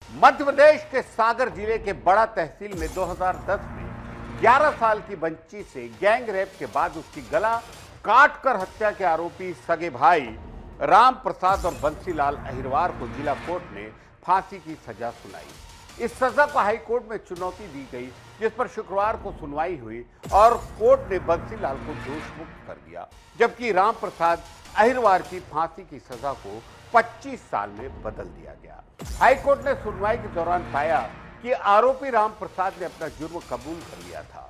मध्य प्रदेश के सागर जिले के बड़ा तहसील में 2010 में 11 साल की बच्ची से गैंग रेप के बाद उसकी गला काटकर हत्या के आरोपी सगे भाई राम प्रसाद और बंसीलाल अहिरवार को जिला कोर्ट ने फांसी की सजा सुनाई। इस सजा को हाई कोर्ट में चुनौती दी गई, जिस पर शुक्रवार को सुनवाई हुई और कोर्ट ने बंसीलाल को दोष मुक्त कर दिया, जबकि राम प्रसाद अहिरवार की फांसी की सजा को 25 साल में बदल दिया गया। हाई कोर्ट ने सुनवाई के दौरान पाया कि आरोपी राम प्रसाद ने अपना जुर्म कबूल कर लिया था,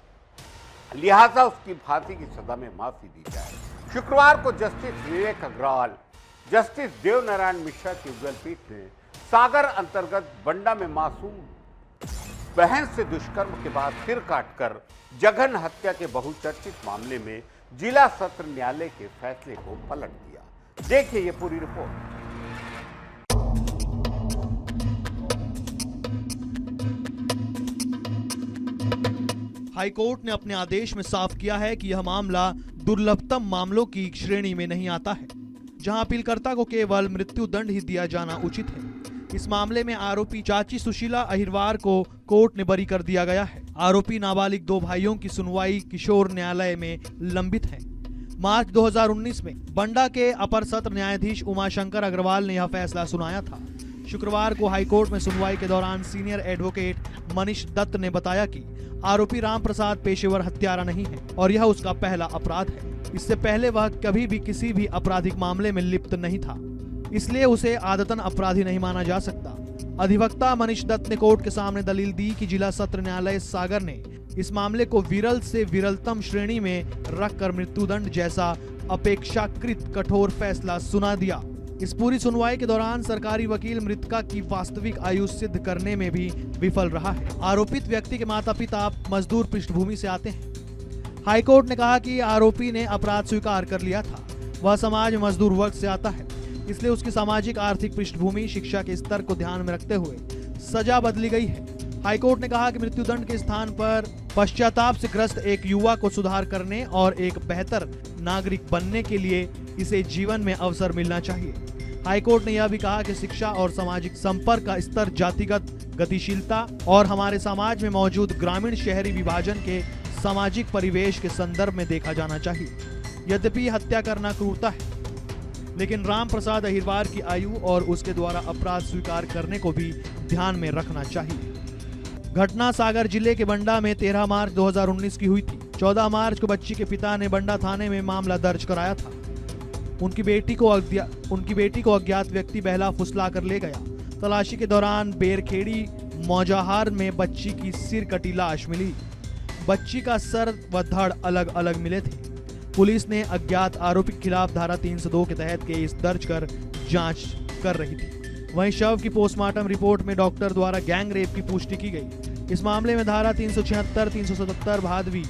लिहाजा उसकी फांसी की सजा में माफी दी जाए। शुक्रवार को जस्टिस विवेक अग्रवाल, जस्टिस देवनारायण मिश्रा की युगल पीठ ने सागर अंतर्गत बंडा में मासूम बहन से दुष्कर्म के बाद सिर काटकर जघन्य हत्या के बहुचर्चित मामले में जिला सत्र न्यायालय के फैसले को पलट दिया। देखिए ये पूरी रिपोर्ट। हाईकोर्ट ने अपने आदेश में साफ किया है कि यह मामला दुर्लभतम मामलों की श्रेणी में नहीं आता है, जहां अपीलकर्ता को केवल मृत्यु दंड ही दिया जाना उचित है। इस मामले में आरोपी चाची सुशीला अहिरवार को कोर्ट ने बरी कर दिया गया है। आरोपी नाबालिग दो भाइयों की सुनवाई किशोर न्यायालय में लंबित है। मार्च 2019 में बंडा के अपर सत्र न्यायाधीश उमाशंकर अग्रवाल ने यह फैसला सुनाया था। शुक्रवार को हाईकोर्ट में सुनवाई के दौरान सीनियर एडवोकेट मनीष दत्त ने बताया कि आरोपी राम प्रसाद पेशेवर हत्यारा नहीं है और यह उसका पहला अपराध है। इससे पहले वह कभी भी किसी भी आपराधिक मामले में लिप्त नहीं था, इसलिए उसे आदतन अपराधी नहीं माना जा सकता। अधिवक्ता मनीष दत्त ने कोर्ट के सामने दलील दी कि जिला सत्र न्यायालय सागर ने इस मामले को विरल से विरलतम श्रेणी में रखकर मृत्युदंड जैसा अपेक्षाकृत कठोर फैसला सुना दिया। इस पूरी सुनवाई के दौरान सरकारी वकील मृतका की वास्तविक आयु सिद्ध करने में भी विफल रहा है। आरोपित व्यक्ति के माता पिता मजदूर पृष्ठभूमि से आते हैं। हाईकोर्ट ने कहा कि आरोपी ने अपराध स्वीकार कर लिया था। वह समाज में मजदूर वर्ग से आता है, इसलिए उसकी सामाजिक आर्थिक पृष्ठभूमि, शिक्षा के स्तर को ध्यान में रखते हुए सजा बदली गई है। हाईकोर्ट ने कहा कि मृत्युदंड के स्थान पर पश्चाताप से ग्रस्त एक युवा को सुधार करने और एक बेहतर नागरिक बनने के लिए इसे जीवन में अवसर मिलना चाहिए। हाईकोर्ट ने यह भी कहा कि शिक्षा और सामाजिक संपर्क का स्तर, जातिगत गतिशीलता और हमारे समाज में मौजूद ग्रामीण शहरी विभाजन के सामाजिक परिवेश के संदर्भ में देखा जाना चाहिए। यद्यपि हत्या करना क्रूरता है, लेकिन राम प्रसाद अहिरवार की आयु और उसके द्वारा अपराध स्वीकार करने को भी ध्यान में रखना चाहिए। घटना सागर जिले के बंडा में 13 मार्च 2019 की हुई थी। 14 मार्च को बच्ची के पिता ने बंडा थाने में मामला दर्ज कराया था। उनकी बेटी को अज्ञात व्यक्ति बहला फुसला कर ले गया। तलाशी के दौरान बेरखेड़ी मौजाहार में बच्ची की सिर कटी लाश मिली। बच्ची का सर व धड़ अलग अलग मिले थे। पुलिस ने अज्ञात आरोपी के खिलाफ धारा 302 के तहत केस दर्ज कर जांच कर रही थी। वहीं शव की पोस्टमार्टम रिपोर्ट में डॉक्टर द्वारा गैंग रेप की पुष्टि की गई। इस मामले में धारा 376, 377 भादवी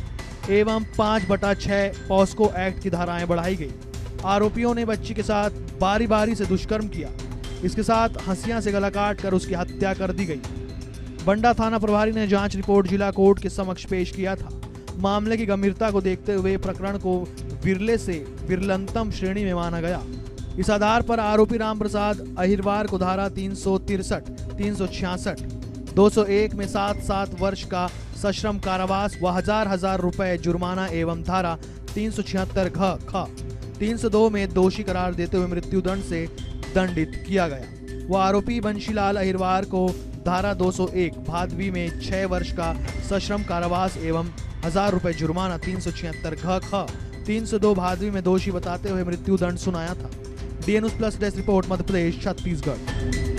एवं 5/6 पॉस्को एक्ट की धाराएं बढ़ाई गई। आरोपियों ने बच्ची के साथ बारी बारी से दुष्कर्म किया। इसके साथ हंसिया से गला काट कर उसकी हत्या कर दी गई। बंडा थाना प्रभारी ने जांच रिपोर्ट जिला कोर्ट के समक्ष पेश किया था। मामले की गंभीरता को देखते हुए प्रकरण को विरले से विरलतम श्रेणी में माना गया। इस आधार पर आरोपी राम प्रसाद अहिरवार को धारा 363, 366, 201 में 7 वर्ष का सश्रम कारावास व 1000 रुपए जुर्माना एवं धारा 376 ख 302 में दोषी करार देते हुए मृत्युदंड से दंडित किया गया। वह आरोपी बंसीलाल अहिरवार को धारा 201 भादवी में 6 वर्ष का सश्रम कारावास एवं 1000 रुपए जुर्माना 376 ख 302 भादवी में दोषी बताते हुए मृत्युदंड सुनाया था। DN News Plus desk report, Madhya Pradesh, Chhattisgarh.